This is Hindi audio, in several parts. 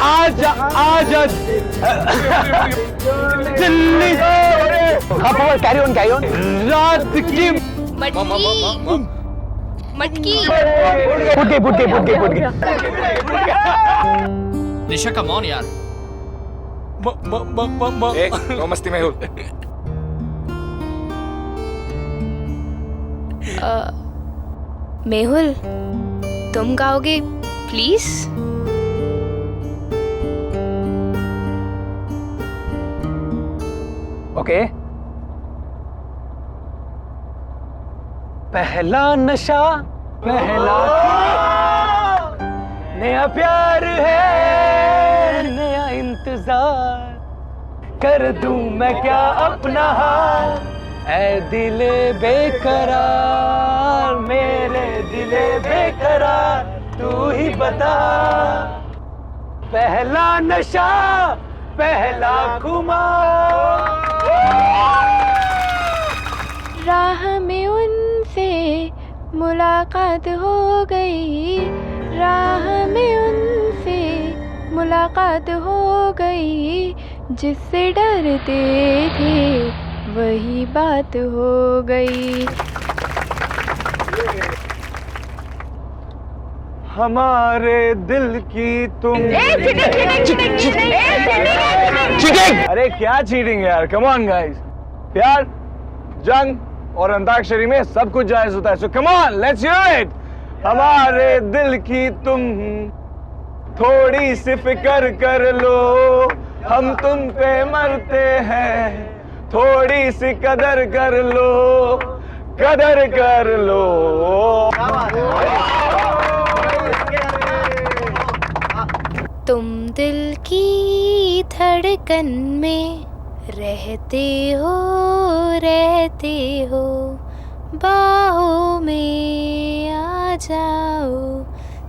आजा आजा दिल्ली कैरी ऑन रात की मटकी पुट गई निशा कम ऑन यार। नो मस्ती मेहुल। मेहुल तुम गाओगे प्लीज? ओके। पहला नशा पहला नया प्यार है नया इंतजार कर दूं मैं क्या अपना हाल ऐ दिले बेकरार मेरे दिले बेकरार तू ही बता पहला नशा पहला खुमार। राह में उनसे मुलाकात हो गई राह में उनसे मुलाकात हो गई जिससे डरते थे वही बात हो गई। हमारे दिल की तुम चीटिंग। अरे क्या चीटिंग यार, कम ऑन गाइस। प्यार जंग और अंताक्षरी में सब कुछ जायज होता है, so come on let's hear it. हमारे दिल की तुम थोड़ी सी फिक्र कर लो हम तुम पे मरते हैं थोड़ी सी कदर कर लो कदर कर लो। तुम दिल की धड़कन में रहते हो बाहों में आ जाओ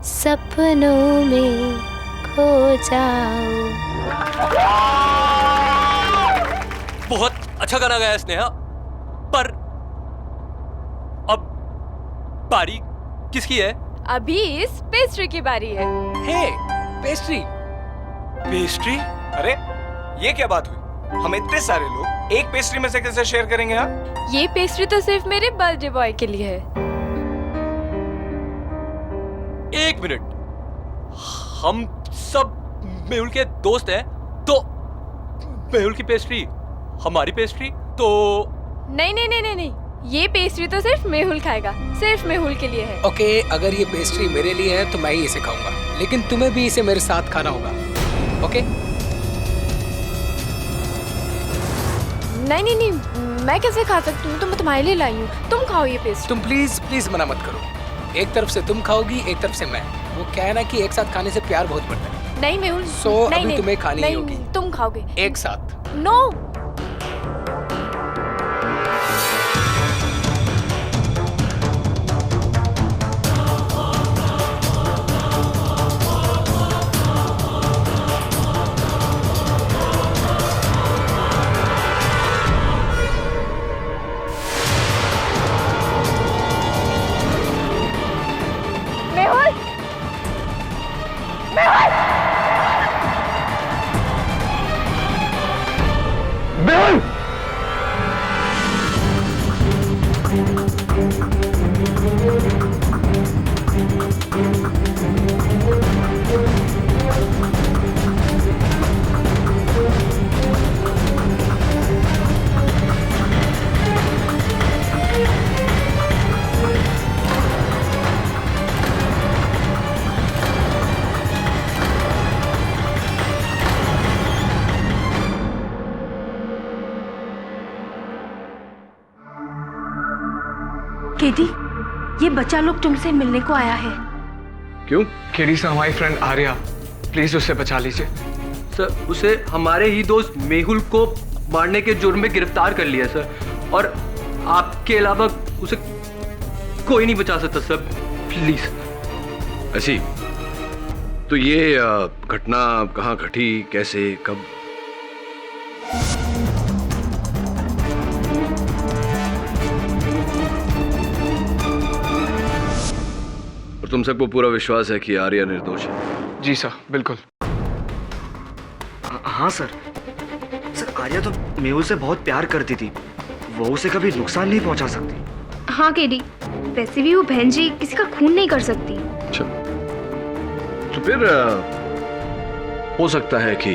सपनों में खो जाओ। बहुत अच्छा गाना गाया स्नेहा, पर अब बारी किसकी है? अभी इस पेस्ट्री की बारी है। हे, पेस्ट्री। पेस्ट्री? अरे ये क्या बात हुई? हम इतने सारे लोग एक पेस्ट्री में से कैसे शेयर करेंगे? हाँ, ये पेस्ट्री तो सिर्फ मेरे बर्थडे बॉय के लिए है। एक मिनट, हम सब मेहुल के दोस्त हैं, तो मेहुल की पेस्ट्री हमारी पेस्ट्री तो नहीं, ये पेस्ट्री तो सिर्फ मेहुल खाएगा, सिर्फ मेहुल के लिए है। ओके, अगर ये पेस्ट्री मेरे लिए है तो मैं ही इसे खाऊंगा, लेकिन तुम्हें भी इसे मेरे साथ खाना होगा। ओके? नहीं, मैं कैसे खा सकती हूँ? तो मैं तुम्हारे लिए लाई हूँ, तुम खाओ ये पेस्ट्री। तुम प्लीज मना मत करो। एक तरफ से तुम खाओगी, एक तरफ से मैं। वो क्या है ना कि एक साथ खाने से प्यार बहुत बढ़ता है। नहीं मेहुल, अभी तुम्हें खानी ही होगी। तुम खाओगे एक साथ। नो। मेहुल केडी, ये बच्चा लोग तुमसे मिलने को आया है। क्यों? केडी से हमारी फ्रेंड आर्या, प्लीज उससे बचा लीजिए। सर, उसे हमारे ही दोस्त मेहुल को मारने के जुर्म में गिरफ्तार कर लिया सर, और आपके अलावा उसे कोई नहीं बचा सकता सर, प्लीज। ऐसी तो ये घटना कहाँ घटी, कैसे, कब? और तुम सबको पूरा विश्वास है कि आर्या निर्दोष है? जी सर, बिल्कुल। हाँ सर। सर आर्या तो मेहुल से बहुत प्यार करती थी, वो उसे कभी नुकसान नहीं पहुंचा सकती। हाँ केडी, वैसे भी वो बहन जी किसी का खून नहीं कर सकती। अच्छा, तो फिर हो सकता है कि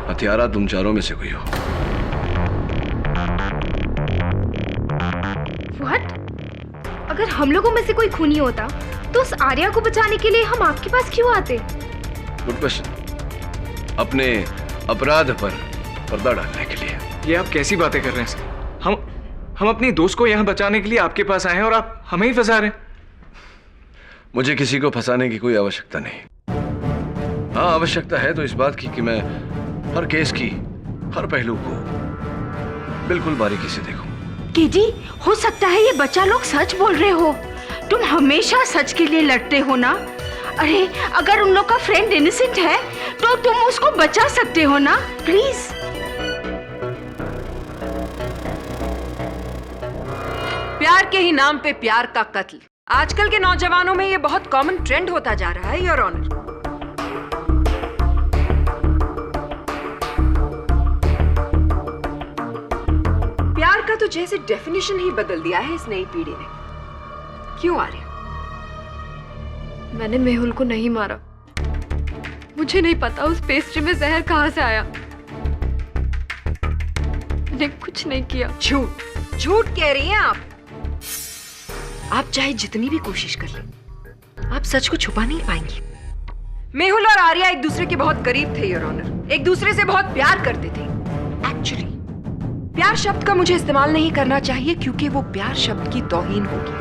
हत्यारा तुम चारों में से कोई हो। व्हाट? अगर हम लोगों में से कोई खूनी होता तो उस आर्या को बचाने के लिए हम आपके पास क्यों आते? Good question. अपने अपराध पर पर्दा डालने के लिए। ये आप कैसी बातें कर रहे हैं सर? हम अपनी दोस्त को यहाँ बचाने के लिए आपके पास आए हैं और आप हमें ही फंसा रहे हैं। मुझे किसी को फंसाने की कोई आवश्यकता नहीं। हाँ, आवश्यकता है तो इस बात की कि मैं हर केस की हर पहलू को बिल्कुल बारीकी से देखूं। केडी, हो सकता है ये बच्चा लोग सच बोल रहे हो। तुम हमेशा सच के लिए लड़ते हो ना। अरे अगर उन लोग का फ्रेंड इनोसेंट है तो तुम उसको बचा सकते हो ना, प्लीज। प्यार के ही नाम पे प्यार का कत्ल आजकल के नौजवानों में ये बहुत कॉमन ट्रेंड होता जा रहा है, योर ऑनर। प्यार का तो जैसे डेफिनेशन ही बदल दिया है इस नई पीढ़ी ने। क्यों आर्या? मैंने मेहुल को नहीं मारा। मुझे नहीं पता उस पेस्ट्री में जहर कहाँ से आया। मैंने कुछ नहीं किया। झूठ झूठ कह रही हैं आप। आप चाहे जितनी भी कोशिश कर लें, आप सच को छुपा नहीं पाएंगी। मेहुल और आर्या एक दूसरे के बहुत करीब थे, योर ऑनर। एक दूसरे से बहुत प्यार करते थे। एक्चुअली प्यार शब्द का मुझे इस्तेमाल नहीं करना चाहिए क्योंकि वो प्यार शब्द की तौहीन होगी।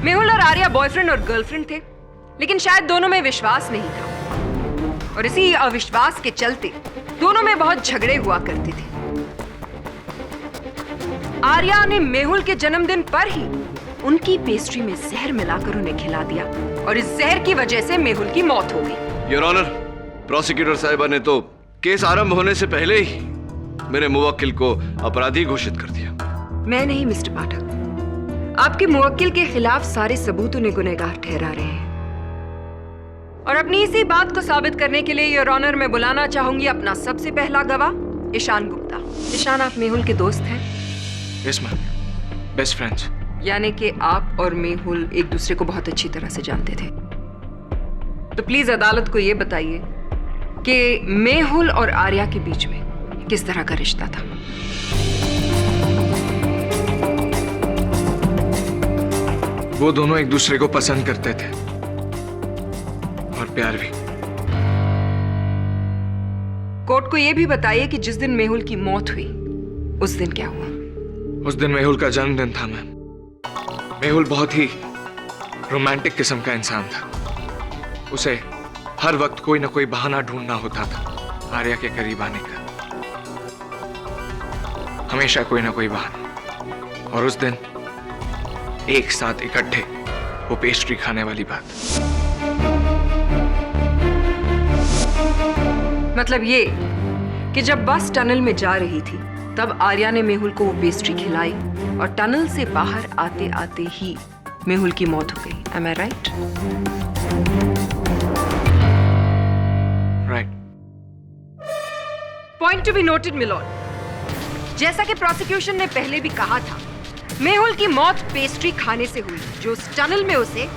मेहुल और आर्या बॉयफ्रेंड और गर्लफ्रेंड थे, लेकिन शायद दोनों में विश्वास नहीं था और इसी अविश्वास के चलते दोनों में बहुत झगड़े हुआ करते थे। आर्या ने मेहुल के जन्मदिन पर ही उनकी पेस्ट्री में जहर मिलाकर उन्हें खिला दिया और इस जहर की वजह से मेहुल की मौत हो गई। योर ऑनर, प्रोसिक्यूटर साहिबा ने तो केस आरंभ होने से पहले ही मेरे मुवक्किल को अपराधी घोषित कर दिया। मैं नहीं मिस्टर पाठक, आपके मुवक्किल के खिलाफ सारे सबूत उन्हें गुनहगार ठहरा रहे हैं और अपनी इसी बात को साबित करने के लिए योर ऑनर मैं बुलाना चाहूंगी अपना सबसे पहला गवाह ईशान गुप्ता। ईशान, आप मेहुल के दोस्त हैं? Yes ma'am, best friends. यानी कि आप और मेहुल एक दूसरे को बहुत अच्छी तरह से जानते थे। तो प्लीज अदालत को यह बताइए कि मेहुल और आर्या के बीच में किस तरह का रिश्ता था। वो दोनों एक दूसरे को पसंद करते थे और प्यार भी। कोर्ट को यह भी बताइए कि जिस दिन मेहुल की मौत हुई उस दिन क्या हुआ? उस दिन मेहुल का जन्मदिन था मैम। मेहुल बहुत ही रोमांटिक किस्म का इंसान था। उसे हर वक्त कोई ना कोई बहाना ढूंढना होता था आर्या के करीब आने का, हमेशा कोई ना कोई बहाना। और उस दिन एक साथ इकट्ठे वो पेस्ट्री खाने वाली बात। मतलब ये कि जब बस टनल में जा रही थी तब आर्या ने मेहुल को वो पेस्ट्री खिलाई और टनल से बाहर आते आते ही मेहुल की मौत हो गई। Am I right? Right. Point to be noted, milord. जैसा कि प्रोसिक्यूशन ने पहले भी कहा था, मेहुल की मौत पेस्ट्री खाने से हुई जो उस टनल में उसे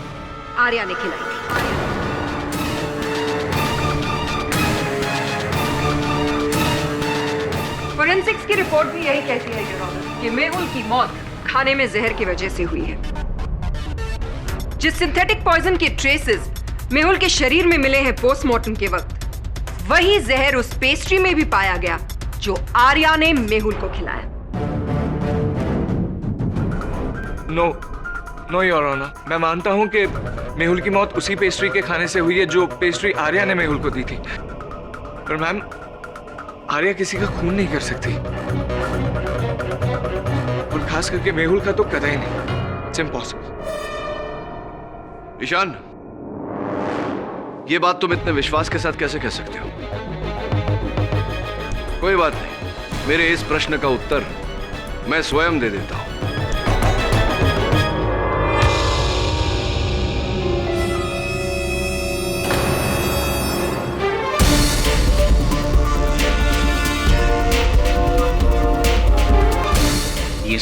आर्या ने खिलाई थी। फोरेंसिक्स की रिपोर्ट भी यही कहती है योर ऑनर कि मेहुल की मौत खाने में जहर की वजह से हुई है। जिस सिंथेटिक पॉइजन के ट्रेसेस मेहुल के शरीर में मिले हैं पोस्टमार्टम के वक्त, वही जहर उस पेस्ट्री में भी पाया गया जो आर्या ने मेहुल को खिलाया। नो योर ऑनर, मैं मानता हूं कि मेहुल की मौत उसी पेस्ट्री के खाने से हुई है जो पेस्ट्री आर्या ने मेहुल को दी थी। पर मैम, आर्या किसी का खून नहीं कर सकती और खास करके मेहुल का तो कतई नहीं। It's impossible. ईशान, ये बात तुम इतने विश्वास के साथ कैसे कह सकते हो? कोई बात नहीं, मेरे इस प्रश्न का उत्तर मैं स्वयं दे देता हूं।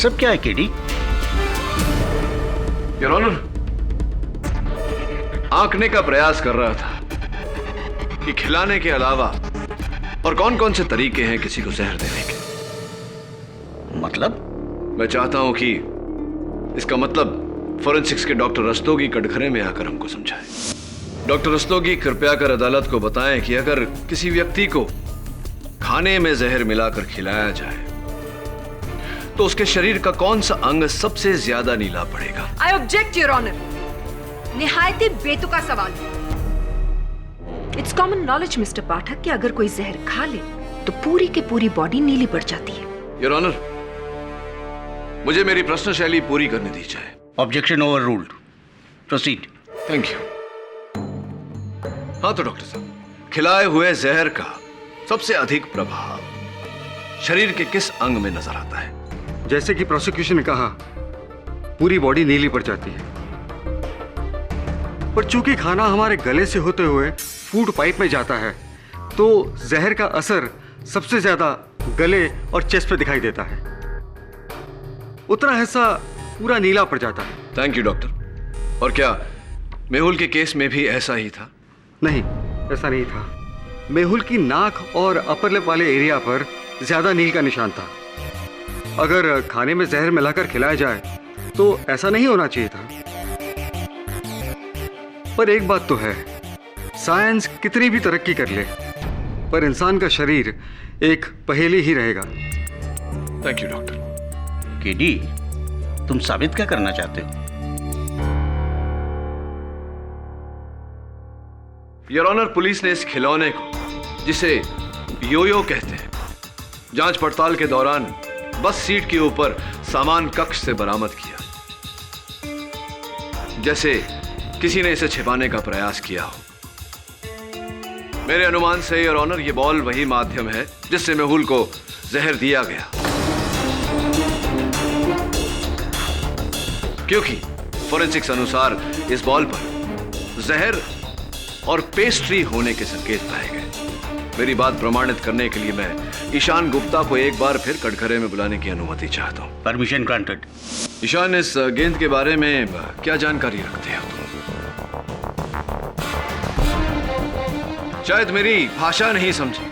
सब क्या है केडी? योर ऑनर, आंकने का प्रयास कर रहा था कि खिलाने के अलावा और कौन कौन से तरीके हैं किसी को जहर देने के। मतलब? मैं चाहता हूं कि इसका मतलब फोरेंसिक्स के डॉक्टर रस्तोगी कटघरे में आकर हमको समझाएं। डॉक्टर रस्तोगी, कृपया कर अदालत को बताएं कि अगर किसी व्यक्ति को खाने में जहर मिलाकर खिलाया जाए तो उसके शरीर का कौन सा अंग सबसे ज्यादा नीला पड़ेगा? I object your honour. निहायत ही बेतुका सवाल। It's common knowledge mister Pathak कि अगर कोई जहर खा ले तो पूरी की पूरी बॉडी नीली पड़ जाती है। योर ऑनर, मुझे मेरी प्रश्न शैली पूरी करने दीजिए। Objection over ruled. Proceed. Thank you. हाँ तो डॉक्टर साहब, खिलाए हुए जहर का सबसे अधिक प्रभाव शरीर के किस अंग में नजर आता है? जैसे कि प्रोसिक्यूशन ने कहा, पूरी बॉडी नीली पड़ जाती है, पर चूंकि खाना हमारे गले से होते हुए फूड पाइप में जाता है तो जहर का असर सबसे ज्यादा गले और चेस्ट पे दिखाई देता है। उतना हिस्सा पूरा नीला पड़ जाता है। Thank you doctor. और क्या मेहुल के केस में भी ऐसा ही था? नहीं, ऐसा नहीं था। मेहुल की नाक और अपर लिप वाले एरिया पर ज्यादा नील का निशान था। अगर खाने में जहर मिलाकर खिलाया जाए तो ऐसा नहीं होना चाहिए था। पर एक बात तो है, साइंस कितनी भी तरक्की कर ले पर इंसान का शरीर एक पहेली ही रहेगा। Thank you doctor. केडी, तुम साबित क्या करना चाहते हो? योर ऑनर, पुलिस ने इस खिलौने को, जिसे योयो कहते हैं, जांच पड़ताल के दौरान बस सीट के ऊपर सामान कक्ष से बरामद किया, जैसे किसी ने इसे छिपाने का प्रयास किया हो। मेरे अनुमान से योर ऑनर, ये बॉल वही माध्यम है जिससे मेहुल को जहर दिया गया, क्योंकि फोरेंसिक्स अनुसार इस बॉल पर जहर और पेस्ट्री होने के संकेत पाए गए। मेरी बात प्रमाणित करने के लिए मैं ईशान गुप्ता को एक बार फिर कटघरे में बुलाने की अनुमति चाहता हूँ। Permission granted. ईशान, इस गेंद के बारे में क्या जानकारी रखते हो तुम? शायद मेरी भाषा नहीं समझी।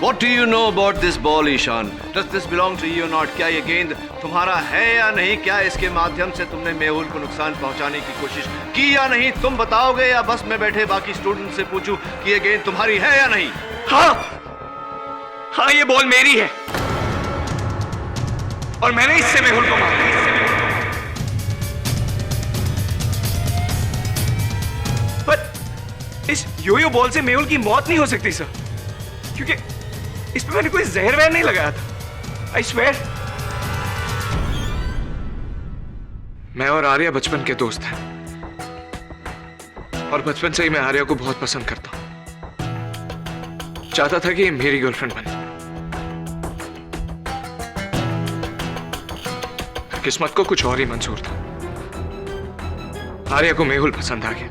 What do you know about this ball, Ishan? Does this belong to you or not? क्या ये गेंद तुम्हारा है या नहीं? क्या इसके माध्यम से तुमने मेहुल को नुकसान पहुंचाने की कोशिश की या नहीं? तुम बताओगे या बस मैं बैठे बाकी स्टूडेंट से पूछूं कि ये गेंद तुम्हारी है या नहीं? हाँ, हाँ, ये बॉल मेरी है और मैंने इससे मेहुल को मारा। पर इस योयो बॉल से मेहुल की मौत नहीं हो सकती सर, क्योंकि इस पे मैंने कोई जहर वहर नहीं लगाया था। I swear. मैं और आर्या बचपन के दोस्त हैं और बचपन से ही मैं आर्या को बहुत पसंद करता हूं। चाहता था कि ये मेरी गर्लफ्रेंड बने। किस्मत को कुछ और ही मंजूर था। आर्या को मेहुल पसंद आ गया।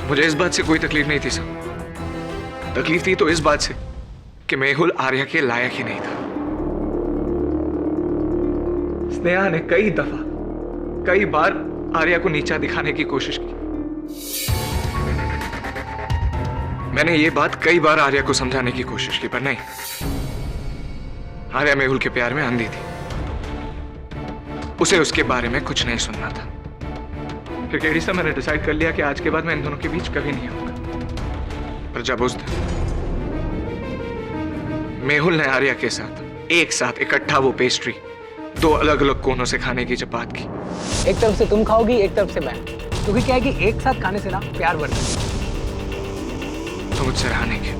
मुझे इस बात से कोई तकलीफ नहीं थी सर। तकलीफ थी तो इस बात से कि मेहुल आर्या के लायक ही नहीं था। स्नेहा ने कई बार आर्या को नीचा दिखाने की कोशिश की। मैंने ये बात कई बार आर्या को समझाने की कोशिश की, पर नहीं। आर्या मेहुल के प्यार में अंधी थी। उसे उसके बारे में कुछ नहीं सुनना था। फिर केडी साहब, मैंने डिसाइड कर लिया कि आज के बाद मैं इन दोनों के बीच कभी नहीं आऊंगा। पर जब उस दिन मेहुल ने आर्या के साथ एक साथ इकट्ठा वो पेस्ट्री दो अलग अलग कोनों से खाने की जब बात की, एक तरफ से तुम खाओगी, एक तरफ से मैं, क्योंकि क्या है कि एक साथ खाने से ना प्यार बढ़ता है। तो मुझसे रहा नहीं गया।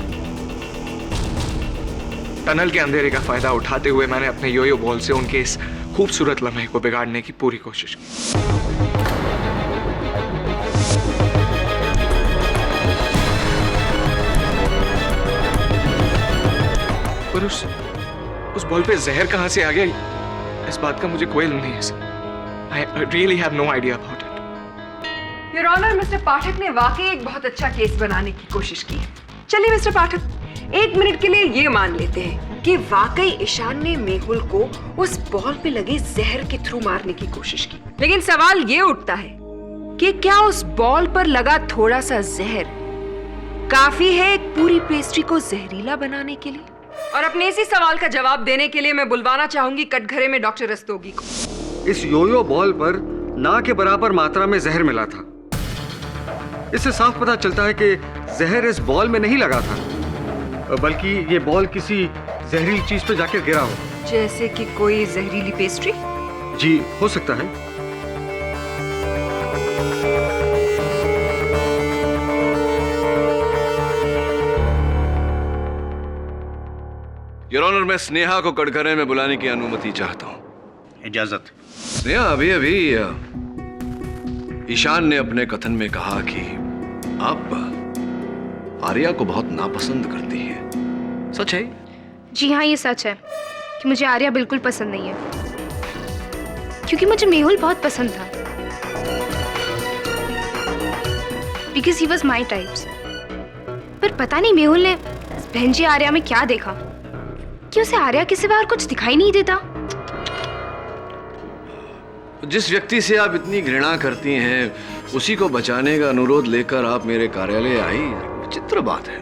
टनल के अंधेरे का फायदा उठाते हुए मैंने अपने योयो बॉल से उनके इस खूबसूरत लम्हे को बिगाड़ने की पूरी कोशिश की। पर उस बॉल पे जहर कहां से आ गया, इस बात का मुझे कोई इल्म नहीं है sir. I really have no idea about it. Your honour, mister Pathak ने वाकई एक बहुत अच्छा केस बनाने की कोशिश की। चलिए मिस्टर पाठक, एक मिनट के लिए ये मान लेते हैं कि वाकई ईशान ने मेहुल को उस बॉल पे लगे जहर के थ्रू मारने की कोशिश की, लेकिन सवाल ये उठता है कि क्या उस बॉल पर लगा थोड़ा सा जहर काफी है एक पूरी पेस्ट्री को जहरीला बनाने के लिए? और अपने इसी सवाल का जवाब देने के लिए मैं बुलवाना चाहूंगी कटघरे में डॉक्टर रस्तोगी को। इस योयो बॉल पर ना के बराबर मात्रा में जहर मिला था। इससे साफ पता चलता है कि जहर इस बॉल में नहीं लगा था, बल्कि ये बॉल किसी जहरीली चीज पे जाकर गिरा हो। जैसे कि कोई जहरीली पेस्ट्री? जी, हो सकता है। योर ऑनर, मैं स्नेहा को कटघरे में बुलाने की अनुमति चाहता हूं। इजाजत। स्नेहा, अभी अभी ईशान ने अपने कथन में कहा कि आप आर्या को बहुत नापसंद करती हैं। सच है? जी हाँ, ये सच है कि मुझे आर्या बिल्कुल पसंद नहीं है, क्योंकि मुझे मेहुल बहुत पसंद था। Because he was my types. पर पता नहीं मेहुल ने बहन जी आर्या में क्या देखा कि उसे आर्या के सिवा और कुछ दिखाई नहीं देता। जिस व्यक्ति से आप इतनी घृणा करती हैं, उसी को बचाने का अनुरोध लेकर आप मेरे कार्यालय आई, विचित्र बात है।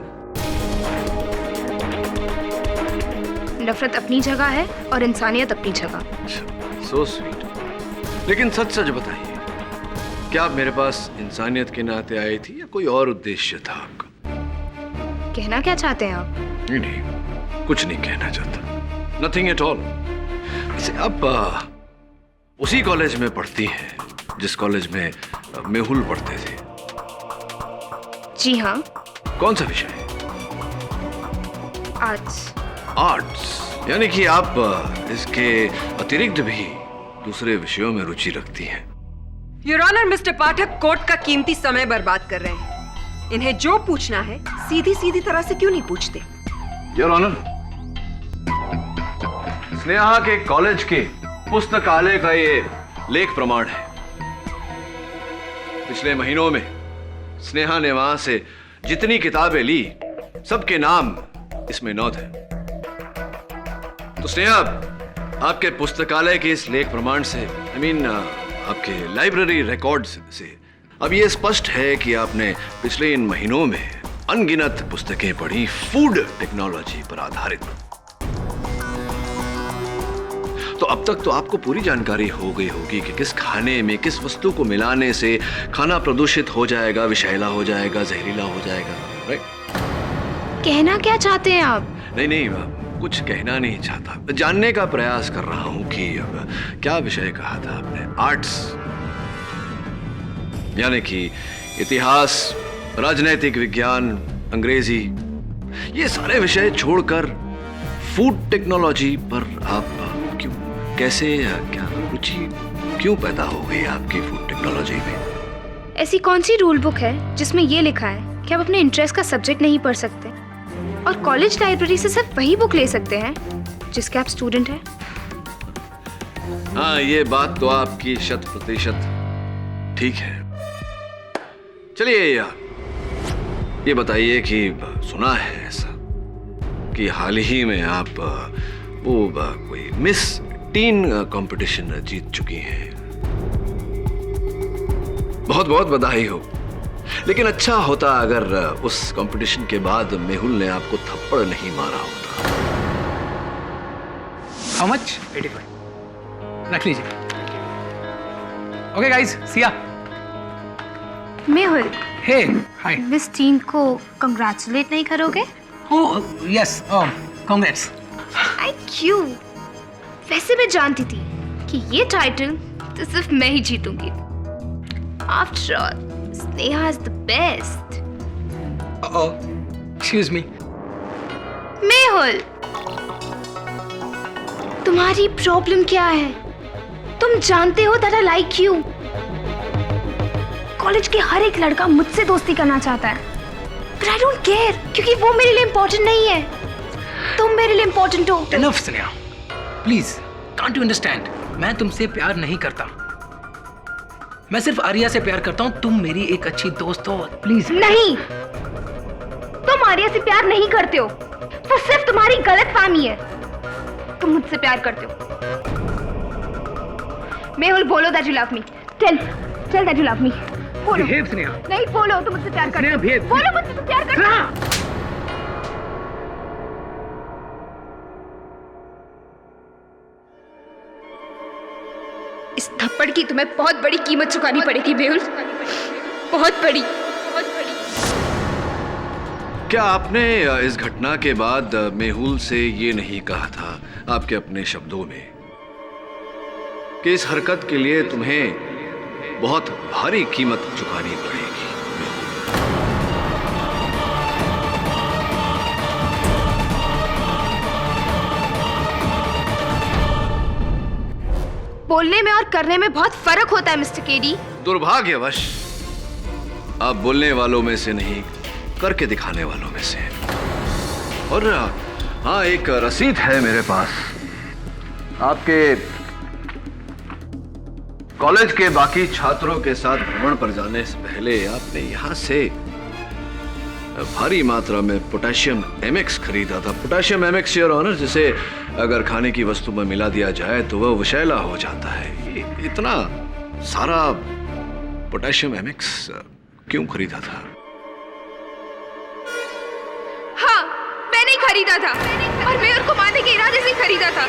नफरत अपनी जगह है और इंसानियत अपनी जगह। So sweet. लेकिन सच सच बताइए, क्या आप मेरे पास इंसानियत के नाते आई थी या कोई और उद्देश्य था आपका? कहना क्या चाहते हैं आप? नहीं, कुछ नहीं कहना चाहता। Nothing at all. वैसे आप उसी कॉलेज में पढ़ती हैं जिस कॉलेज में मेहुल पढ़ते थे? जी हाँ। कौन सा विषय? आर्ट्स। आर्ट्स, यानी कि आप इसके अतिरिक्त भी दूसरे विषयों में रुचि रखती हैं। Your honour, mister Pathak court का कीमती समय बर्बाद कर रहे हैं। इन्हें जो पूछना है सीधी सीधी तरह से क्यों नहीं पूछते? योर ऑनर, स्नेहा के कॉलेज के पुस्तकालय का ये लेख प्रमाण है। पिछले महीनों में स्नेहा ने वहां से जितनी किताबें ली, सबके नाम इसमें नोट है। तो स्नेहा, आपके पुस्तकालय के इस लेख प्रमाण से, आपके लाइब्रेरी रिकॉर्ड्स से अब ये स्पष्ट है कि आपने पिछले इन महीनों में अनगिनत पुस्तकें पढ़ी फूड टेक्नोलॉजी पर आधारित। तो अब तक तो आपको पूरी जानकारी हो गई होगी कि किस खाने में किस वस्तु को मिलाने से खाना प्रदूषित हो जाएगा, विषैला हो जाएगा, जहरीला हो जाएगा। राइट? कहना क्या चाहते हैं आप? नहीं, कुछ कहना नहीं चाहता, जानने का प्रयास कर रहा हूं कि अब क्या विषय कहा था आपने? आर्ट्स, यानी कि इतिहास, राजनैतिक विज्ञान, अंग्रेजी, ये सारे विषय छोड़कर फूड टेक्नोलॉजी पर आप क्यों, कैसे, क्या रुचि क्यों पैदा हो गई आपकी फूड टेक्नोलॉजी में? ऐसी कौन सी रूल बुक है जिसमें ये लिखा है कि आप अपने इंटरेस्ट का सब्जेक्ट नहीं पढ़ सकते और कॉलेज लाइब्रेरी से सिर्फ वही बुक ले सकते हैं जिसके आप स्टूडेंट हैं? हाँ, ये बात तो आपकी 100% ठीक है। चलिए यार, ये बताइए कि सुना है ऐसा कि हाल ही में आप कोई मिस टीन कंपटीशन जीत चुकी हैं। बहुत बहुत बधाई हो। लेकिन अच्छा होता अगर उस कंपटीशन के बाद मेहुल ने आपको थप्पड़ नहीं मारा होता। How much? 85। रख लीजिए। ओके गाइस, सी या। मेहुल, हे, हाय। मिस टीन को कंग्रेचुलेट नहीं करोगे? Oh yes, congrats. आई क्यों? वैसे मैं जानती थी कि ये टाइटल तो सिर्फ मैं ही जीतूंगी। After all, Sneha is the best. Excuse me. Mehul, तुम्हारी प्रॉब्लम क्या है? तुम जानते हो that I like you. College के हर एक लड़का मुझसे दोस्ती करना चाहता है, but I don't care, क्योंकि वो मेरे लिए इम्पोर्टेंट नहीं है। तुम मेरे लिए इम्पोर्टेंट हो। Enough, Sneha. Please, can't you understand? मैं तुमसे प्यार नहीं करता। मैं सिर्फ आर्या से प्यार करता हूँ। तुम मेरी एक अच्छी दोस्त हो। प्लीज। नहीं, तुम आर्या से प्यार नहीं करते हो, वो सिर्फ तुम्हारी गलतफहमी है। तुम मुझसे प्यार करते हो। मेहुल, बोलो that you love me. Tell that you love me. बोलो। नहीं, बोलो तुम मुझसे प्यार करते हो। बोलो मुझसे तुम प्यार करते हो। इस थप्पड़ की तुम्हें बहुत बड़ी कीमत चुकानी पड़ेगी मेहुल, बहुत बड़ी। क्या आपने इस घटना के बाद मेहुल से ये नहीं कहा था आपके अपने शब्दों में कि इस हरकत के लिए तुम्हें बहुत भारी कीमत चुकानी पड़ेगी? बोलने में और करने में बहुत फर्क होता है मिस्टर केडी। दुर्भाग्यवश आप बोलने वालों में से नहीं, करके दिखाने वालों में से। और हाँ, एक रसीद है मेरे पास। आपके कॉलेज के बाकी छात्रों के साथ भ्रमण पर जाने से पहले आपने यहां से भारी मात्रा में पोटेशियम एमएक्स खरीदा था। पोटेशियम एमएक्स, योर ऑनर, जिसे अगर खाने की वस्तु में मिला दिया जाए तो वह विषैला हो जाता है। इतना सारा पोटेशियम एमएक्स क्यों खरीदा था? हाँ, मैंने ही खरीदा था और मैं उनको मारने के इरादे से खरीदा था।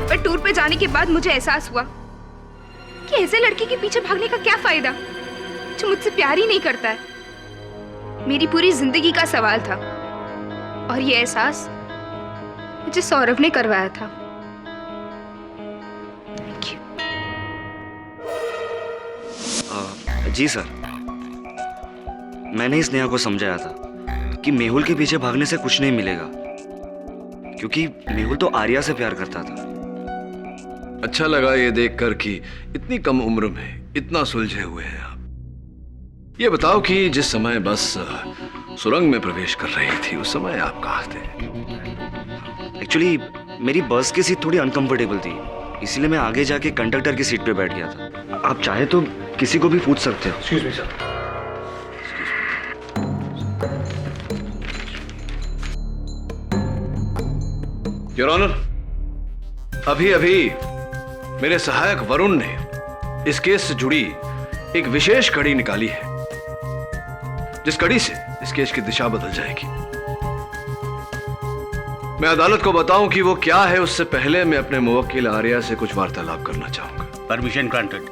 पर टूर पे जाने के बाद मुझे एहसास हुआ कि ऐसे लड़के के पीछे भागने का क्या फायदा जो मुझसे प्यार ही नहीं करता है। मेरी पूरी जिंदगी का सवाल था और ये एहसास मुझे सौरभ ने करवाया था। जी सर, मैंने स्नेहा को समझाया था कि मेहुल के पीछे भागने से कुछ नहीं मिलेगा, क्योंकि मेहुल तो आर्या से प्यार करता था। अच्छा लगा ये देखकर कि इतनी कम उम्र में इतना सुलझे हुए हैं आप। ये बताओ कि जिस समय बस सुरंग में प्रवेश कर रही थी उस समय आप कहाँ थे? एक्चुअली मेरी बस की सीट थोड़ी अनकंफर्टेबल थी, इसलिए मैं आगे जाके कंडक्टर की सीट पे बैठ गया था। आप चाहे तो किसी को भी पूछ सकते हो। Excuse me sir. Your honour, अभी अभी मेरे सहायक वरुण ने इस केस से जुड़ी एक विशेष कड़ी निकाली है, जिस कड़ी से इस केस की दिशा बदल जाएगी। मैं अदालत को बताऊं कि वो क्या है, उससे पहले मैं अपने मुवक्किल आर्या से कुछ वार्तालाप करना चाहूंगा। Permission granted.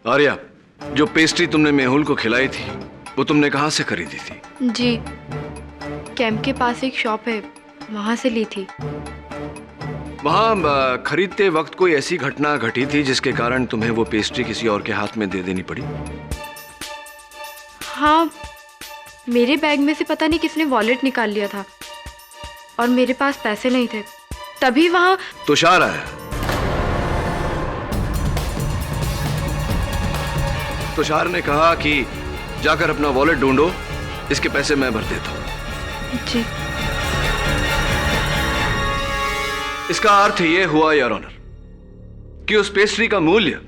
आर्या, जो पेस्ट्री तुमने मेहुल को खिलाई थी वो तुमने कहां से खरीदी थी? जी, कैंप के पास एक शॉप है, वहां से ली थी। वहां खरीदते वक्त कोई ऐसी घटना घटी थी जिसके कारण तुम्हें वो पेस्ट्री किसी और के हाथ में दे देनी पड़ी? हाँ, मेरे बैग में से पता नहीं किसने वॉलेट निकाल लिया था और मेरे पास पैसे नहीं थे, तभी वहां तुषार आया। तुषार ने कहा कि जाकर अपना वॉलेट ढूंढो, इसके पैसे मैं भर देता हूं। जी। इसका अर्थ यह हुआ योर ऑनर कि उस पेस्ट्री का मूल्य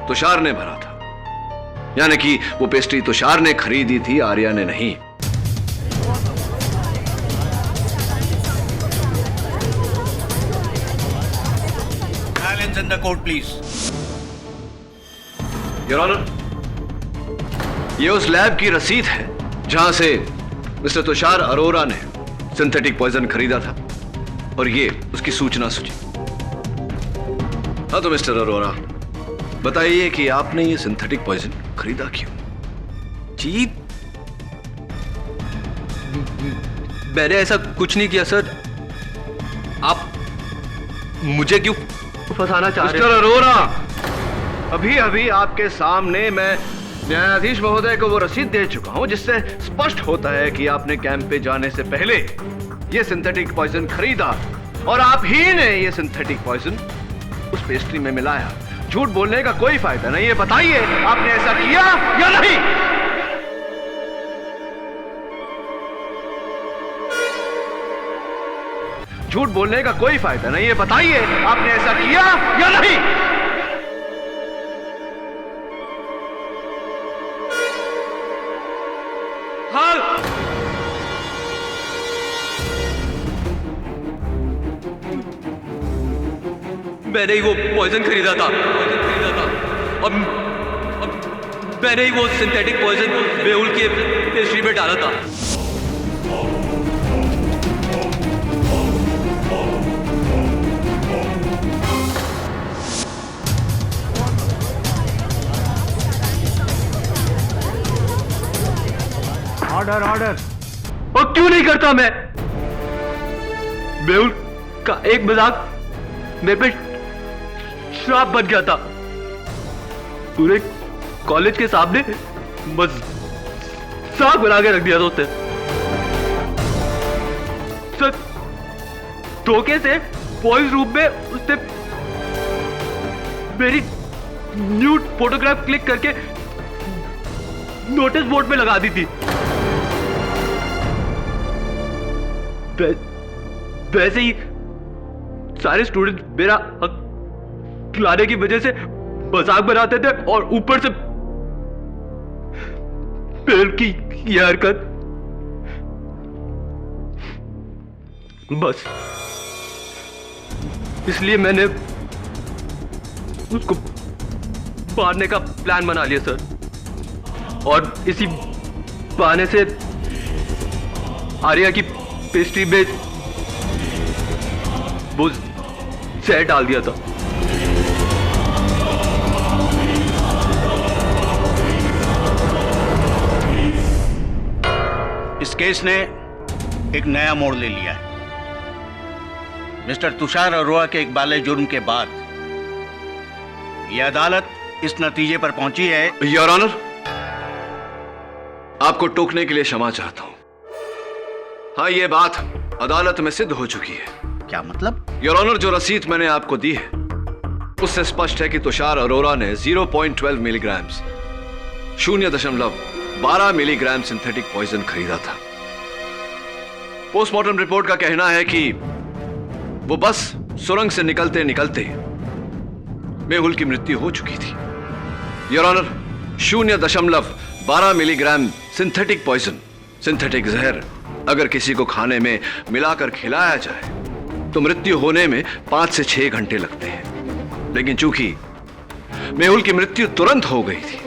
तुषार ने भरा था, यानी कि वो पेस्ट्री तुषार ने खरीदी थी, आर्या ने नहीं। Silence in the court, please. Your honour, ये उस लैब की रसीद है जहां से मिस्टर तुषार अरोरा ने सिंथेटिक पॉइजन खरीदा था और ये उसकी सूचना सूची। हाँ तो मिस्टर अरोरा, बताइए कि आपने ये सिंथेटिक पॉइजन खरीदा क्यों? जी, मैंने ऐसा कुछ नहीं किया सर। आप मुझे क्यों फंसाना चाह रहे हैं? मिस्टर अरोरा, अभी अभी आपके सामने मैं न्यायाधीश महोदय को वो रसीद दे चुका हूं जिससे स्पष्ट होता है कि आपने कैंप पे जाने से पहले ये सिंथेटिक पॉइजन खरीदा और आप ही ने ये सिंथेटिक पॉइजन उस पेस्ट्री में मिलाया। झूठ बोलने का कोई फायदा नहीं है, बताइए आपने ऐसा किया या नहीं? झूठ बोलने का कोई फायदा नहीं है, बताइए आपने ऐसा किया या नहीं? मैंने ही वो पॉइजन खरीदा था और मैंने ही वो सिंथेटिक पॉइजन मेहुल के पेस्ट्री में डाला था। Order order. और क्यों नहीं करता मैं? मेहुल का एक मजाक मेरे पे श्राप बन गया था। पूरे कॉलेज के सामने मजाक बना के रख दिया था उसने। सर धोखे से बॉयज रूम में उसने मेरी न्यूड फोटोग्राफ क्लिक करके नोटिस बोर्ड में लगा दी थी। वैसे ही सारे स्टूडेंट मेरा हक खिलाने की वजह से मजाक बनाते थे और ऊपर से मेहुल की यह हरकत। बस इसलिए मैंने उसको मारने का प्लान बना लिया सर। और इसी बहाने से आर्या की पेस्ट्री में वो जहर डाल दिया था। इस केस ने एक नया मोड़ ले लिया है। मिस्टर तुषार अरोड़ा के इकबाले जुर्म के बाद यह अदालत इस नतीजे पर पहुंची है। योर ऑनर, आपको टोकने के लिए क्षमा चाहता हूं। हाँ, यह बात अदालत में सिद्ध हो चुकी है। क्या मतलब? योर ऑनर, जो रसीद मैंने आपको दी है उससे स्पष्ट है कि तुषार अरोड़ा ने 0.12 मिलीग्राम 0.12 मिलीग्राम सिंथेटिक पॉइजन खरीदा था। पोस्टमार्टम रिपोर्ट का कहना है कि वो बस सुरंग से निकलते निकलते मेहुल की मृत्यु हो चुकी थी। Your honour, 0.12 milligram synthetic poison, synthetic जहर अगर किसी को खाने में मिलाकर खिलाया जाए तो मृत्यु होने में 5 से 6 घंटे लगते हैं। लेकिन चूंकि मेहुल की मृत्यु तुरंत हो गई थी,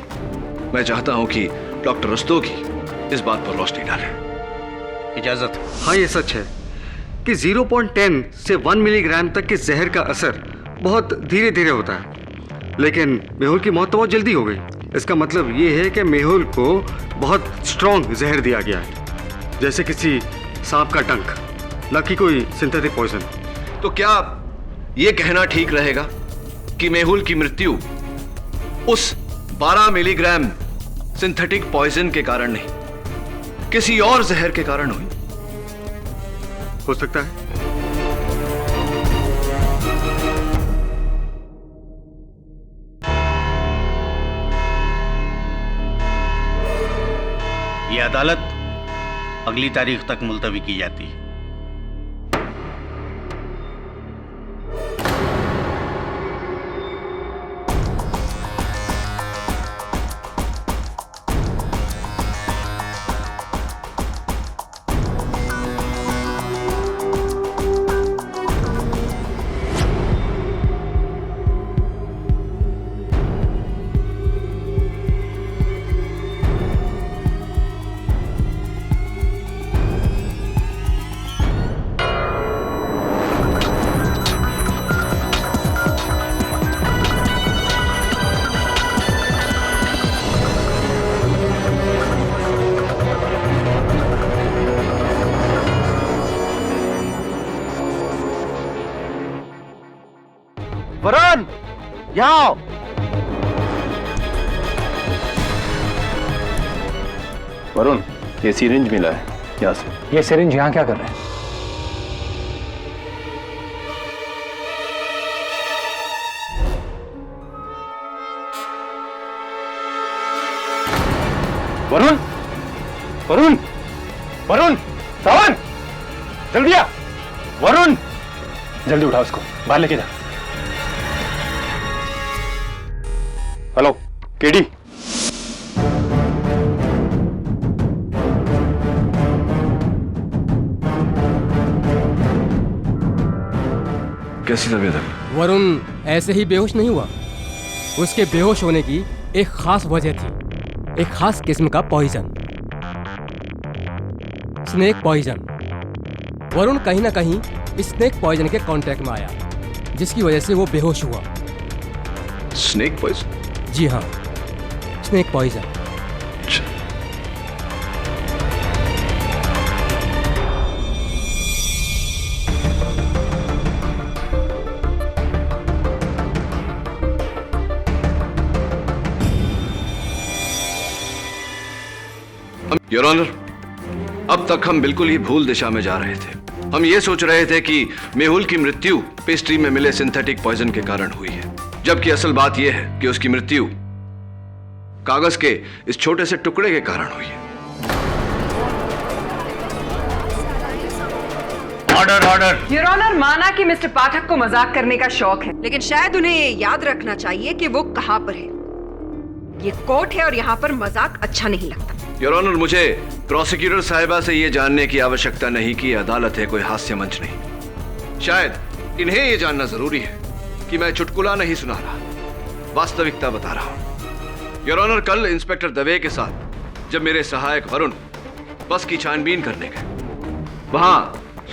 मैं चाहता हूं कि डॉक्टर रस्तोगी इस बात पर रोशनी डालें। इजाजत। हाँ, ये सच है कि 0.10 से 1 मिलीग्राम तक के जहर का असर बहुत धीरे धीरे होता है, लेकिन मेहुल की मौत तो बहुत जल्दी हो गई। इसका मतलब ये है कि मेहुल को बहुत स्ट्रॉन्ग जहर दिया गया है, जैसे किसी सांप का डंक, न कि कोई सिंथेटिक पॉइजन। तो क्या यह कहना ठीक रहेगा कि मेहुल की मृत्यु उस 12 मिलीग्राम सिंथेटिक पॉइजन के कारण नहीं, किसी और जहर के कारण हुई? हो सकता है। यह अदालत अगली तारीख तक मुलतवी की जाती है। वरुण, यहाँ आओ। वरुण, ये सिरिंज मिला है यहाँ से। ये सिरिंज यहाँ क्या कर रहे हैं? वरुण, वरुण, वरुण, सावन, जल्दी आ। वरुण, जल्दी उठा उसको, बाहर लेके जा। हेलो केडी, कैसी तबीयत है? वरुण ऐसे ही बेहोश नहीं हुआ। उसके बेहोश होने की एक खास वजह थी, एक खास किस्म का पॉइजन, स्नेक पॉइजन। वरुण कहीं ना कहीं स्नेक पॉइजन के कांटेक्ट में आया, जिसकी वजह से वो बेहोश हुआ। Snake poison? जी हाँ, स्नेक पॉइजन। योर ऑनर, अब तक हम बिल्कुल ही भूल दिशा में जा रहे थे। हम ये सोच रहे थे कि मेहुल की मृत्यु पेस्ट्री में मिले सिंथेटिक पॉइजन के कारण हुई है, जबकि असल बात यह है कि उसकी मृत्यु कागज के इस छोटे से टुकड़े के कारण हुई है। Order order. योर ऑनर, माना कि मिस्टर पाठक को मजाक करने का शौक है, लेकिन शायद उन्हें ये याद रखना चाहिए कि वो कहां पर है। ये कोर्ट है और यहाँ पर मजाक अच्छा नहीं लगता। योर ऑनर, मुझे प्रोसिक्यूटर साहिबा से यह जानने की आवश्यकता नहीं कि अदालत है कोई हास्य मंच नहीं। शायद इन्हें यह जानना जरूरी है कि मैं चुटकुला नहीं सुना रहा, वास्तविकता बता रहा हूं। योर ऑनर, कल इंस्पेक्टर दवे के साथ जब मेरे सहायक वरुण बस की छानबीन करने गए, वहां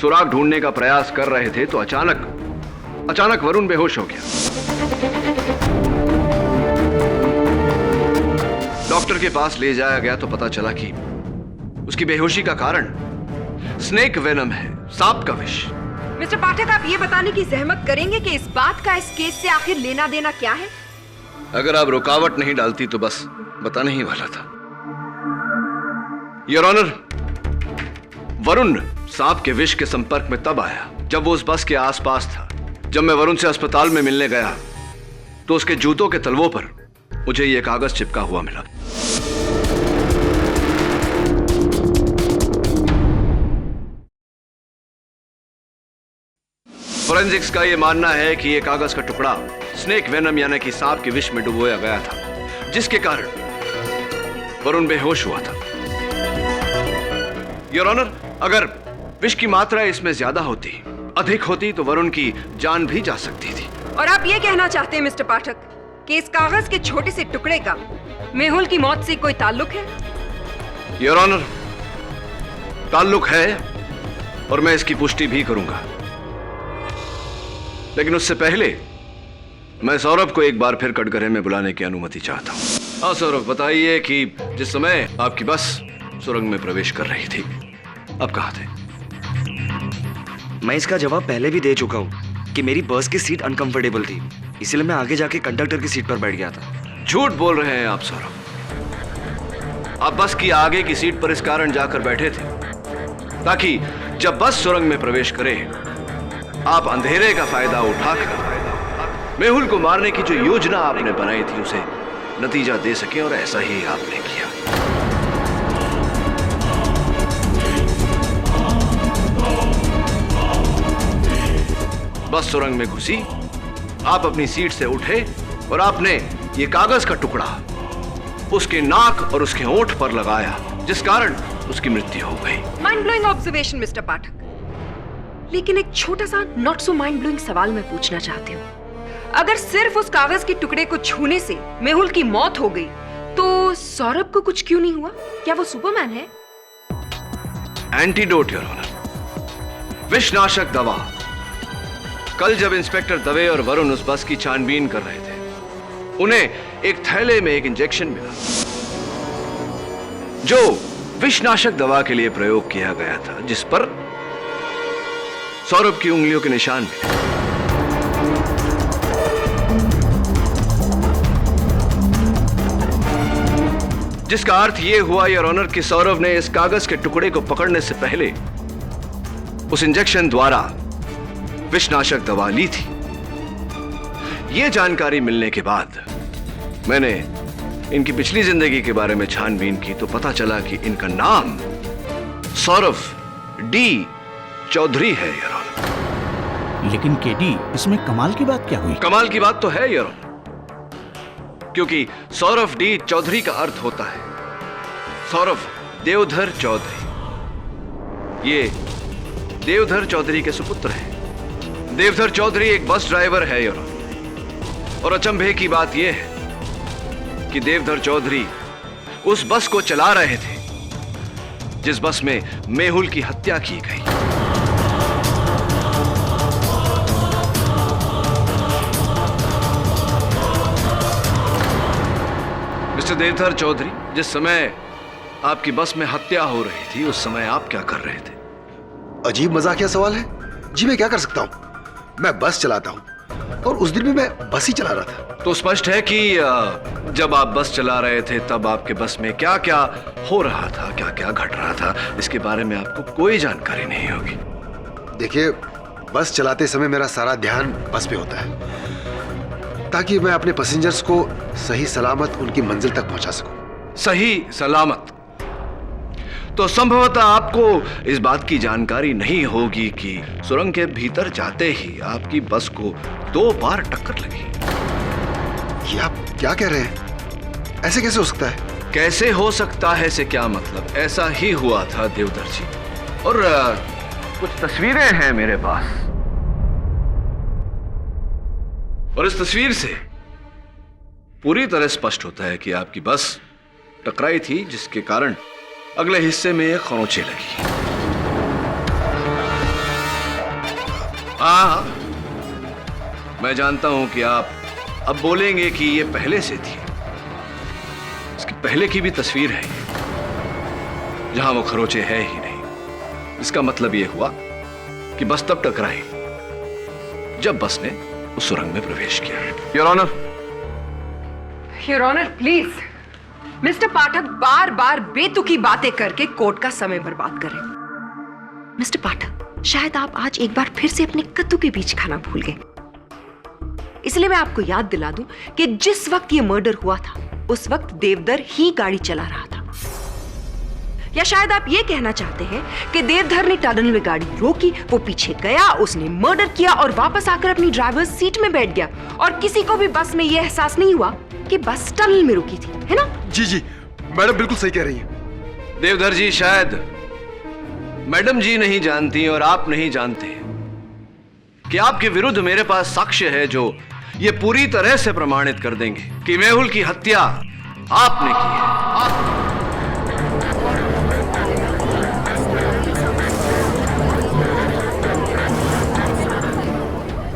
सुराग ढूंढने का प्रयास कर रहे थे तो अचानक वरुण बेहोश हो गया। डॉक्टर के पास ले जाया गया तो पता चला कि उसकी बेहोशी का कारण स्नेक वेनम है, सांप का विष। मिस्टर पाठक, आप ये बताने की जहमत करेंगे कि इस बात का इस केस से आखिर लेना देना क्या है? अगर आप रुकावट नहीं डालती तो बस बताने ही वाला था। योर ऑनर, वरुण सांप के विष के संपर्क में तब आया जब वो उस बस के आसपास था। जब मैं वरुण से अस्पताल में मिलने गया तो उसके जूतों के तलवों पर मुझे यह कागज चिपका हुआ मिला। फोरेंसिक्स का यह मानना है कि यह कागज का टुकड़ा स्नेक वेनम यानी कि सांप के विष में डुबोया गया था, जिसके कारण वरुण बेहोश हुआ था। योर ऑनर, अगर विष की मात्रा इसमें ज्यादा होती, अधिक होती तो वरुण की जान भी जा सकती थी। और आप ये कहना चाहते हैं मिस्टर पाठक कि इस कागज के छोटे से टुकड़े का मेहुल की मौत से कोई ताल्लुक है? योर ऑनर, ताल्लुक है और मैं इसकी पुष्टि भी करूंगा, लेकिन उससे पहले मैं सौरभ को एक बार फिर कटघरे में बुलाने की अनुमति चाहता हूं। हाँ सौरभ, बताइए कि जिस समय आपकी बस सुरंग में प्रवेश कर रही थी, आप कहां थे? मैं इसका जवाब पहले भी दे चुका हूं कि मेरी बस की सीट अनकंफर्टेबल थी, इसलिए मैं आगे जाके कंडक्टर की सीट पर बैठ गया था। झूठ बोल रहे हैं आप सौरभ। आप बस की आगे की सीट पर इस कारण जाकर बैठे थे ताकि जब बस सुरंग में प्रवेश करे आप अंधेरे का फायदा उठाकर मेहुल को मारने की जो योजना आपने बनाई थी उसे नतीजा दे सके, और ऐसा ही आपने किया। बस सुरंग में घुसी, आप अपनी सीट से उठे और आपने ये कागज का टुकड़ा उसके नाक और उसके होंठ पर लगाया, जिस कारण उसकी मृत्यु हो गई। माइंड ब्लोइंग ऑब्जर्वेशन मिस्टर पाठक, लेकिन एक छोटा सा नॉट सो माइंड ब्लोइंग सवाल मैं पूछना चाहती हूँ। अगर सिर्फ उस कागज के टुकड़े को छूने से मेहुल की मौत हो गई तो सौरभ को कुछ क्यों नहीं हुआ? क्या वो सुपरमैन है? एंटीडोट योर ऑनर, विषनाशक दवा। कल जब इंस्पेक्टर दवे और वरुण उस बस की छानबीन कर रहे थे, उन्हें एक थैले में एक इंजेक्शन मिला जो विषनाशक दवा के लिए प्रयोग किया गया था, जिस पर सौरभ की उंगलियों के निशान मिले। जिसका अर्थ यह हुआ योर ऑनर कि सौरभ ने इस कागज के टुकड़े को पकड़ने से पहले उस इंजेक्शन द्वारा विषनाशक दवा ली थी। यह जानकारी मिलने के बाद मैंने इनकी पिछली जिंदगी के बारे में छानबीन की तो पता चला कि इनका नाम सौरभ डी चौधरी है योर ऑनर। लेकिन केडी, इसमें कमाल की बात क्या हुई? कमाल की बात तो है योर ऑनर, क्योंकि सौरभ डी चौधरी का अर्थ होता है सौरभ देवधर चौधरी। ये देवधर चौधरी के सुपुत्र हैं। देवधर चौधरी एक बस ड्राइवर है योर ऑनर, और अचंभे की बात यह है कि देवधर चौधरी उस बस को चला रहे थे जिस बस में मेहुल की हत्या की गई। मिस्टर देवधर चौधरी, जिस समय आपकी बस में हत्या हो रही थी उस समय आप क्या कर रहे थे? अजीब मजाकिया सवाल है जी। मैं क्या कर सकता हूं? मैं बस चलाता हूं और उस दिन भी मैं बस ही चला रहा था। तो स्पष्ट है कि जब आप बस चला रहे थे तब आपके बस में क्या क्या हो रहा था, क्या क्या घट रहा था, इसके बारे में आपको कोई जानकारी नहीं होगी। देखिए, बस चलाते समय मेरा सारा ध्यान बस पे होता है ताकि मैं अपने पैसेंजर्स को सही सलामत उनकी मंजिल तक पहुंचा सकूं। सही सलामत? तो संभवतः आपको इस बात की जानकारी नहीं होगी कि सुरंग के भीतर जाते ही आपकी बस को 2 बार टक्कर लगी। ये आप क्या कह रहे हैं? ऐसे कैसे हो सकता है? कैसे हो सकता है से क्या मतलब? ऐसा ही हुआ था देवधर जी, और कुछ तस्वीरें हैं मेरे पास, और इस तस्वीर से पूरी तरह स्पष्ट होता है कि आपकी बस टकराई थी जिसके कारण अगले हिस्से में एक खरोंचे लगी। हाँ, मैं जानता हूं कि आप अब बोलेंगे कि ये पहले से थी। इसकी पहले की भी तस्वीर है जहां वो खरोंचे है ही नहीं। इसका मतलब यह हुआ कि बस तब टकराई जब बस ने उस सुरंग में प्रवेश किया। Your honour. Your honour, please. Mister Pathak बार बार बेतुकी बातें करके कोर्ट का समय बर्बाद करें। मिस्टर पाठक, शायद आप आज एक बार फिर से अपने कद्दू के बीज खाना भूल गए। इसलिए मैं आपको याद दिला दूं कि जिस वक्त ये मर्डर हुआ था उस वक्त देवधर ही गाड़ी चला रहा था। या शायद आप ये कहना चाहते हैं कि देवधर ने टनल में गाड़ी रोकी, वो पीछे गया, उसने मर्डर किया और वापस आकर अपनी ड्राइवर्स सीट में बैठ गया और किसी को भी बस में यह एहसास नहीं हुआ कि बस टनल में रुकी थी, है ना? जी जी, मैडम बिल्कुल सही कह रही हैं। देवधर जी, शायद मैडम जी नहीं जानती और आप नहीं जानते कि आपके विरुद्ध मेरे पास साक्ष्य है जो ये पूरी तरह से प्रमाणित कर देंगे कि मेहुल की हत्या आपने की है।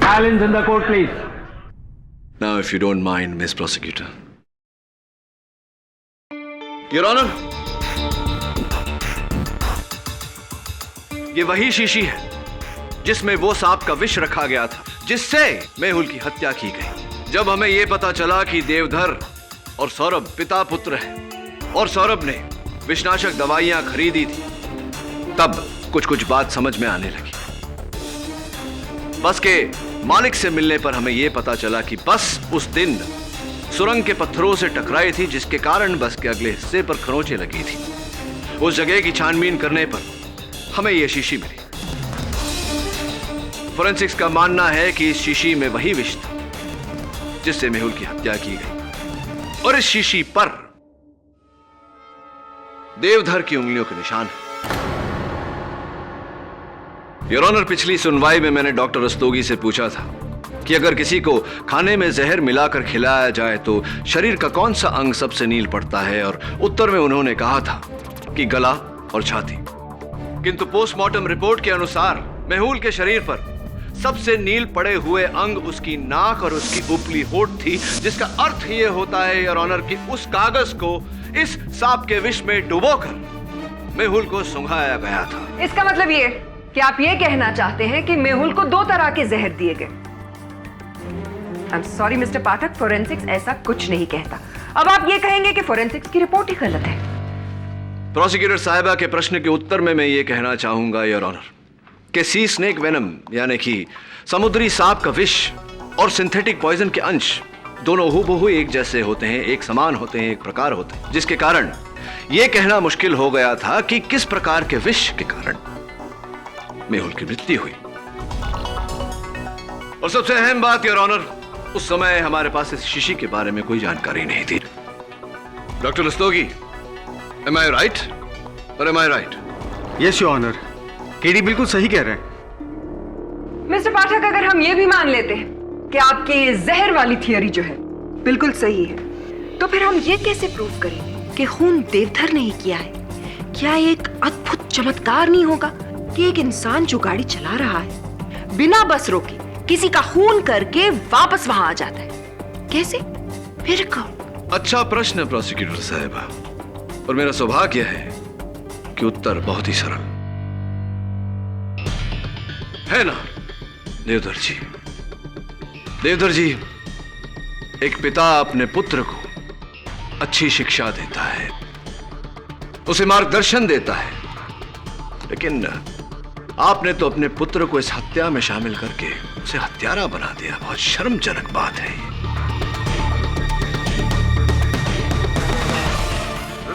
Silence in the court, please. Now, if you don't mind, Miss Prosecutor. Your Honor, ये वही शीशी है जिसमें वो सांप का विष रखा गया था जिससे मेहुल की हत्या की गई। जब हमें यह पता चला कि देवधर और सौरभ पिता पुत्र हैं और सौरभ ने विषनाशक दवाइयां खरीदी थी, तब कुछ कुछ बात समझ में आने लगी। बस के मालिक से मिलने पर हमें यह पता चला कि बस उस दिन सुरंग के पत्थरों से टकराई थी जिसके कारण बस के अगले हिस्से पर खरोंचे लगी थी। उस जगह की छानबीन करने पर हमें यह शीशी मिली। फोरेंसिक्स का मानना है कि इस शीशी में वही विष था जिससे मेहुल की हत्या की गई और इस शीशी पर देवधर की उंगलियों के निशान है। योर ऑनर, पिछली सुनवाई में मैंने डॉक्टर रस्तोगी से पूछा था कि अगर किसी को खाने में जहर मिलाकर खिलाया जाए तो शरीर का कौन सा अंग सबसे नील पड़ता है, और उत्तर में उन्होंने कहा था कि गला और छाती। किंतु पोस्टमार्टम रिपोर्ट के अनुसार मेहुल के शरीर पर सबसे नील पड़े हुए अंग उसकी नाक और उसकी उपली होठ थी, जिसका अर्थ यह होता है योर ऑनर कि उस कागज को इस सांप के विष में डुबोकर मेहुल को सुंघाया गया था। इसका मतलब ये कि आप ये कहना चाहते हैं कि मेहुल को 2 तरह के जहर दिए गए। I am sorry mister Pathak, forensics ऐसा कुछ नहीं कहता। अब आप ये कहेंगे कि फोरेंसिक्स की रिपोर्ट ही गलत है। प्रोसिक्यूटर साहिबा के प्रश्न के उत्तर में मैं ये कहना चाहूंगा योर ऑनर कि सी स्नेक वेनम यानी कि समुद्री सांप का विष और सिंथेटिक पॉइजन के अंश दोनों हूबहू एक जैसे होते हैं, एक समान होते हैं, एक प्रकार होते हैं, जिसके कारण यह कहना मुश्किल हो गया था कि किस प्रकार के विष के कारण मेहुल की मृत्यु हुई। और सबसे अहम बात योर ऑनर, उस समय हमारे पास इस शीशी के बारे में कोई जानकारी नहीं थी। Doctor Rastogi, am I right or am I right? Yes your honour, KD बिल्कुल सही कह रहे हैं। मिस्टर पाठक, अगर हम ये भी मान लेते हैं कि आपकी जहर वाली थियरी जो है बिल्कुल सही है, तो फिर हम ये कैसे प्रूव करेंगे कि खून देवधर ने ही किया है? क्या एक अद्भुत चमत्कार नहीं होगा कि एक इंसान जो गाड़ी चला रहा है बिना बस रोके किसी का खून करके वापस वहां आ जाता है? कैसे? फिर कौन? अच्छा प्रश्न प्रोसिक्यूटर साहिबा, और मेरा सौभाग्य है कि उत्तर बहुत ही सरल है ना देवधर जी। देवधर जी, एक पिता अपने पुत्र को अच्छी शिक्षा देता है, उसे मार्गदर्शन देता है, लेकिन आपने तो अपने पुत्र को इस हत्या में शामिल करके उसे हत्यारा बना दिया। बहुत शर्मजनक बात है ये।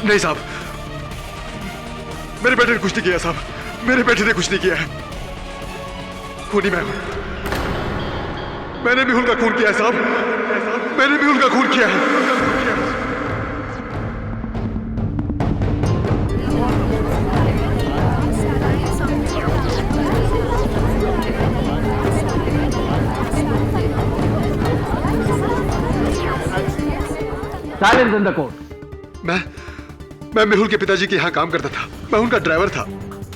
नहीं साहब, मेरे बेटे ने कुछ नहीं किया साहब, मेरे बेटे ने कुछ नहीं किया है। खूनी मैं हूं, मैंने मेहुल का खून किया है साहब, मैंने मेहुल का खून किया है। Silence in the court. मैं मेहुल के पिताजी के यहाँ काम करता था, मैं उनका ड्राइवर था।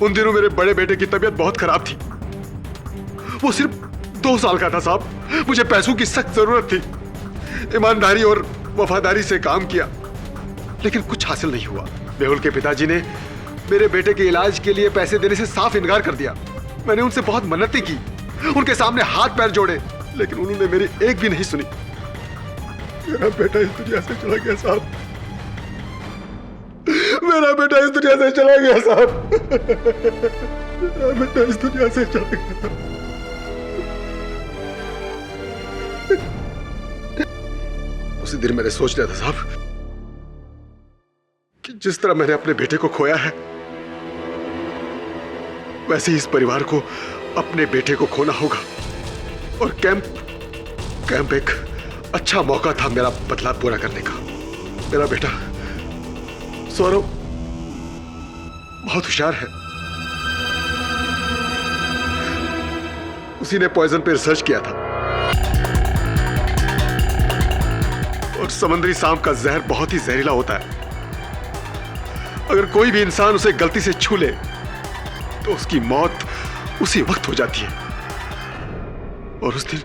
उन दिनों मेरे बड़े बेटे की तबीयत बहुत खराब थी, वो सिर्फ 2 साल का था साहब। मुझे पैसों की सख्त जरूरत थी, ईमानदारी और वफादारी से काम किया, लेकिन कुछ हासिल नहीं हुआ। मेहुल के पिताजी ने मेरे बेटे के इलाज के लिए पैसे देने से साफ इनकार कर दिया। मैंने उनसे बहुत मन्नतें की, उनके सामने हाथ पैर जोड़े, लेकिन उन्होंने मेरी एक भी नहीं सुनी। मेरा बेटा इस दुनिया से चला गया साहब, मेरा बेटा इस दुनिया से चला गया साहब, मेरा बेटा इस दुनिया से चला गया। उसी दिन मैंने सोच लिया था साहब कि जिस तरह मैंने अपने बेटे को खोया है, वैसे ही इस परिवार को अपने बेटे को खोना होगा। और कैंप एक अच्छा मौका था मेरा बदला पूरा करने का। मेरा बेटा सौरव बहुत होशियार है, उसी ने पॉइजन पे रिसर्च किया था, और समुद्री सांप का जहर बहुत ही जहरीला होता है। अगर कोई भी इंसान उसे गलती से छू ले तो उसकी मौत उसी वक्त हो जाती है। और उस दिन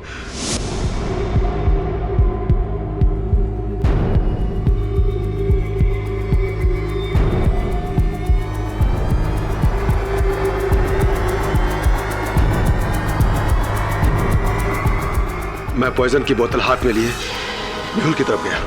मैं पॉइजन की बोतल हाथ में लिए मेहुल की तरफ गया।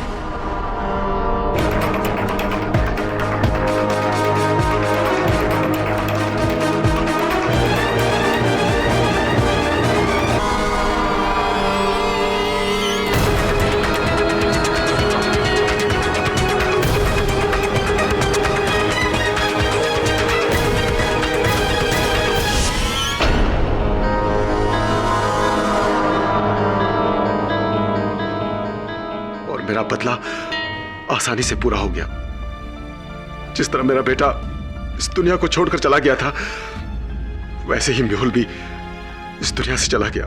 मेरा बदला आसानी से पूरा हो गया। जिस तरह मेरा बेटा इस दुनिया को छोड़कर चला गया था, वैसे ही मेहुल भी इस दुनिया से चला गया।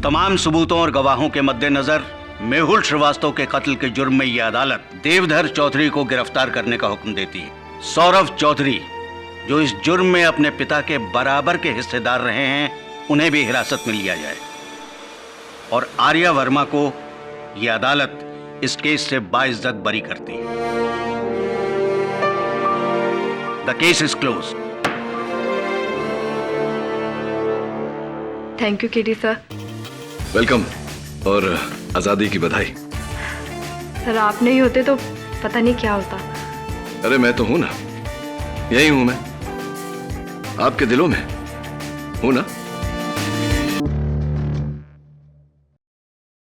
तमाम सबूतों और गवाहों के मद्देनजर मेहुल श्रीवास्तव के कत्ल के जुर्म में यह अदालत देवधर चौधरी को गिरफ्तार करने का हुक्म देती है। सौरभ चौधरी, जो इस जुर्म में अपने पिता के बराबर के हिस्सेदार रहे हैं, उन्हें भी हिरासत में लिया जाए। और आर्या वर्मा को यह अदालत इस केस से बाइज्जत बरी करती है। The case is close. Thank you KD sir. Welcome, और आजादी की बधाई। सर आप नहीं होते तो पता नहीं क्या होता। अरे मैं तो हूं ना, यही हूं मैं, आपके दिलों में हूं ना।